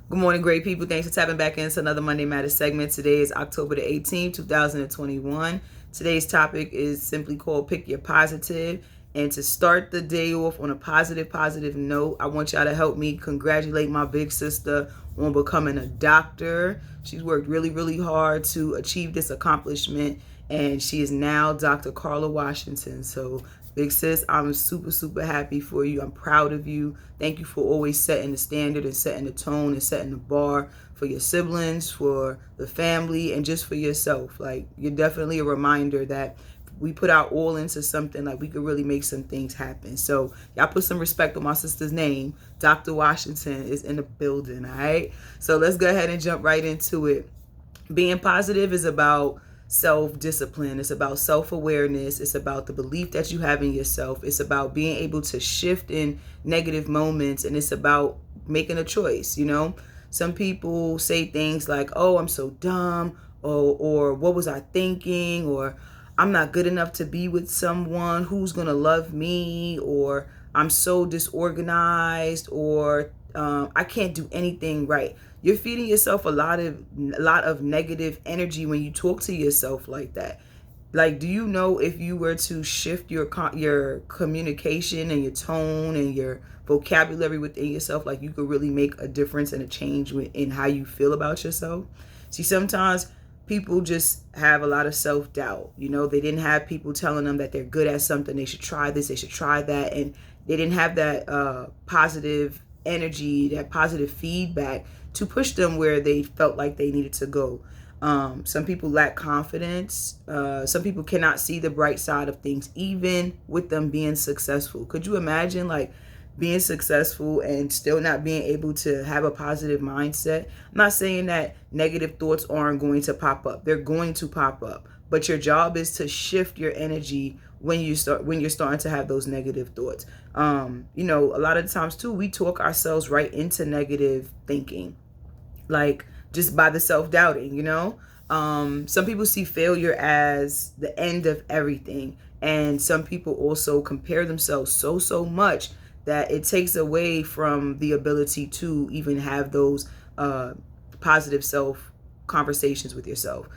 Good morning, great people. Thanks for tapping back into another Monday Matters segment. Today is October the 18th, 2021. Today's topic is simply called Pick Your Positive. And to start the day off on a positive note, I want y'all to help me congratulate my big sister on becoming a doctor. She's worked really hard to achieve this accomplishment, and she is now Dr. Carla Washington. So big sis, I'm super happy for you. I'm proud of you. Thank you for always setting the standard and setting the tone and setting the bar for your siblings, for the family, and just for yourself. Like, you're definitely a reminder that we put our all into something, like we could really make some things happen. So y'all put some respect on my sister's name. Dr. Washington is in the building, all right? So let's go ahead and jump right into it. Being positive is about self-discipline. It's about self-awareness. It's about the belief that you have in yourself. It's about being able to shift in negative moments, and it's about making a choice. Some people say things like, oh, I'm so dumb, or what was I thinking, or I'm not good enough to be with someone, who's gonna love me, or I'm so disorganized, or I can't do anything right. You're feeding yourself a lot of negative energy when you talk to yourself like that. Like, do you know, if you were to shift your communication and your tone and your vocabulary within yourself, like, you could really make a difference and a change in how you feel about yourself? See, sometimes people just have a lot of self-doubt. They didn't have people telling them that they're good at something, they should try this, they should try that, and they didn't have that positive energy, that positive feedback to push them where they felt like they needed to go. Some people lack confidence. Some people cannot see the bright side of things, even with them being successful. Could you imagine, like, being successful and still not being able to have a positive mindset? I'm not saying that negative thoughts aren't going to pop up. They're going to pop up. But your job is to shift your energy when you're starting to have those negative thoughts. A lot of times too, we talk ourselves right into negative thinking, like, just by the self-doubting. Some people see failure as the end of everything, and some people also compare themselves so much that it takes away from the ability to even have those positive self conversations with yourself.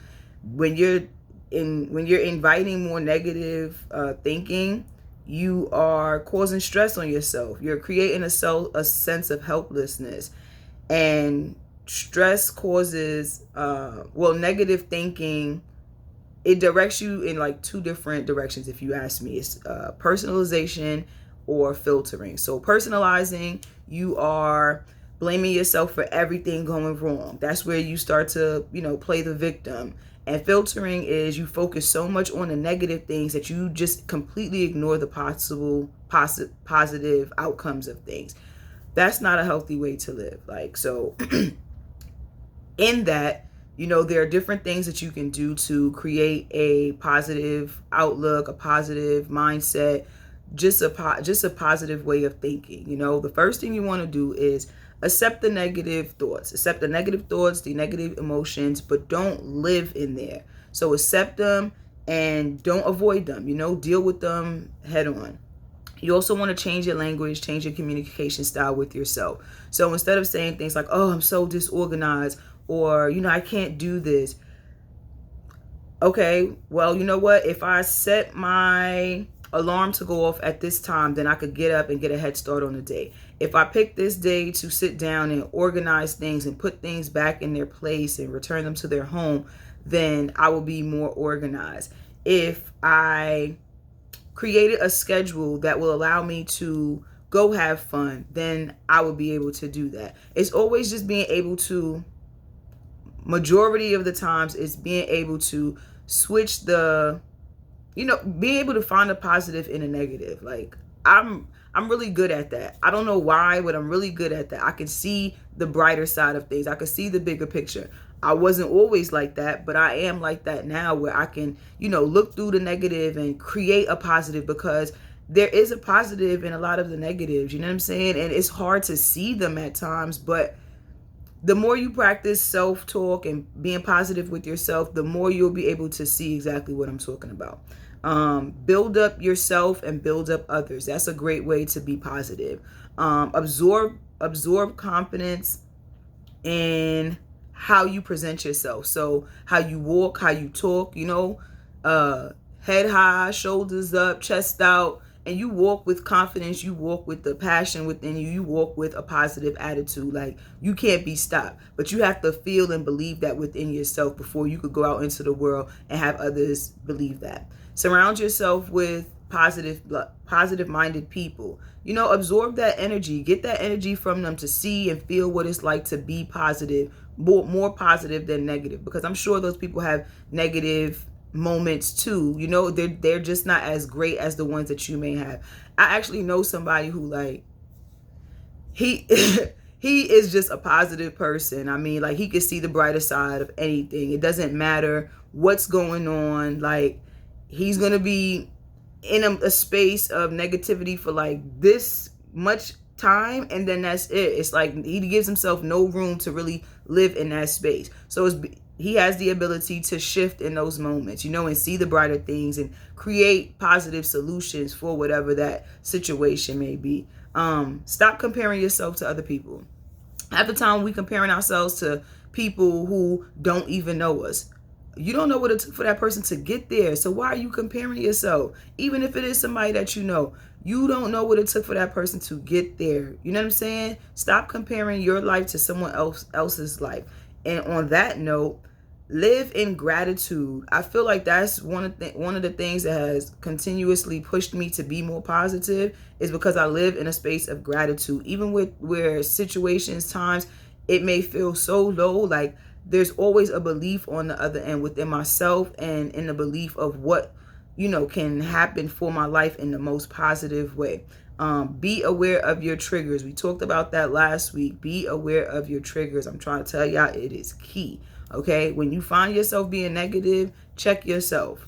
When you're inviting more negative thinking, you are causing stress on yourself. You're creating a sense of helplessness, and stress causes negative thinking. It directs you in like two different directions, if you ask me. It's personalization or filtering. So personalizing, you are blaming yourself for everything going wrong. That's where you start to, play the victim. And filtering is you focus so much on the negative things that you just completely ignore the possible positive outcomes of things. That's not a healthy way to live. Like, so in that, there are different things that you can do to create a positive outlook, a positive mindset, just a positive way of thinking. The first thing you want to do is accept the negative thoughts, the negative emotions, but don't live in there. So accept them and don't avoid them. Deal with them head on. You also want to change your language, change your communication style with yourself. So instead of saying things like, oh, I'm so disorganized, or, I can't do this. Okay, well, you know what? If I set my alarm to go off at this time, then I could get up and get a head start on the day. If I pick this day to sit down and organize things and put things back in their place and return them to their home, then I will be more organized. If I created a schedule that will allow me to go have fun, then I will be able to do that. It's always just being able to, majority of the times, it's being able to switch being able to find a positive in a negative. Like, I'm really good at that. I don't know why, but I'm really good at that. I can see the brighter side of things. I can see the bigger picture. I wasn't always like that, but I am like that now, where I can, look through the negative and create a positive, because there is a positive in a lot of the negatives, you know what I'm saying? And it's hard to see them at times, but the more you practice self-talk and being positive with yourself, the more you'll be able to see exactly what I'm talking about. Build up yourself and build up others. That's a great way to be positive. Absorb confidence in how you present yourself. So how you walk, how you talk, head high, shoulders up, chest out, and you walk with confidence. You walk with the passion within you. You walk with a positive attitude. Like, you can't be stopped, but you have to feel and believe that within yourself before you could go out into the world and have others believe that. Surround yourself with positive minded people. Absorb that energy, get that energy from them to see and feel what it's like to be positive, more positive than negative, because I'm sure those people have negative moments too. They're just not as great as the ones that you may have. I actually know somebody who, like, he he is just a positive person. I mean, like, he can see the brighter side of anything. It doesn't matter what's going on. Like, he's gonna be in a space of negativity for like this much time, and then that's it. It's like he gives himself no room to really live in that space. So he has the ability to shift in those moments, and see the brighter things and create positive solutions for whatever that situation may be. Stop comparing yourself to other people. At the time, we comparing ourselves to people who don't even know us. You don't know what it took for that person to get there. So why are you comparing yourself? Even if it is somebody that you don't know what it took for that person to get there. You know what I'm saying? Stop comparing your life to someone else's life. And on that note, live in gratitude. I feel like that's one of the things that has continuously pushed me to be more positive, is because I live in a space of gratitude. Even with where situations, times, it may feel so low, like, there's always a belief on the other end within myself, and in the belief of what can happen for my life in the most positive way. Be aware of your triggers. We talked about that last week. Be aware of your triggers. I'm trying to tell y'all, it is key. Okay, when you find yourself being negative, check yourself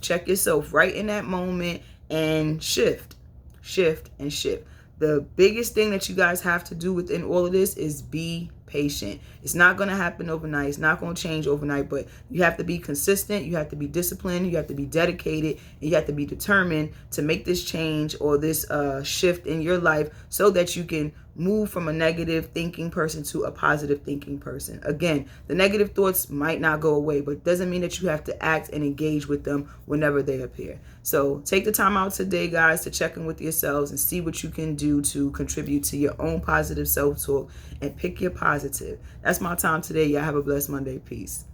right in that moment, and shift. The biggest thing that you guys have to do within all of this is be patient. It's not going to happen overnight. It's not going to change overnight, but you have to be consistent. You have to be disciplined. You have to be dedicated. And you have to be determined to make this change or this shift in your life, so that you can move from a negative thinking person to a positive thinking person. Again, the negative thoughts might not go away, but it doesn't mean that you have to act and engage with them whenever they appear. So take the time out today, guys, to check in with yourselves and see what you can do to contribute to your own positive self-talk, and pick your positive. That's my time today. Y'all have a blessed Monday. Peace.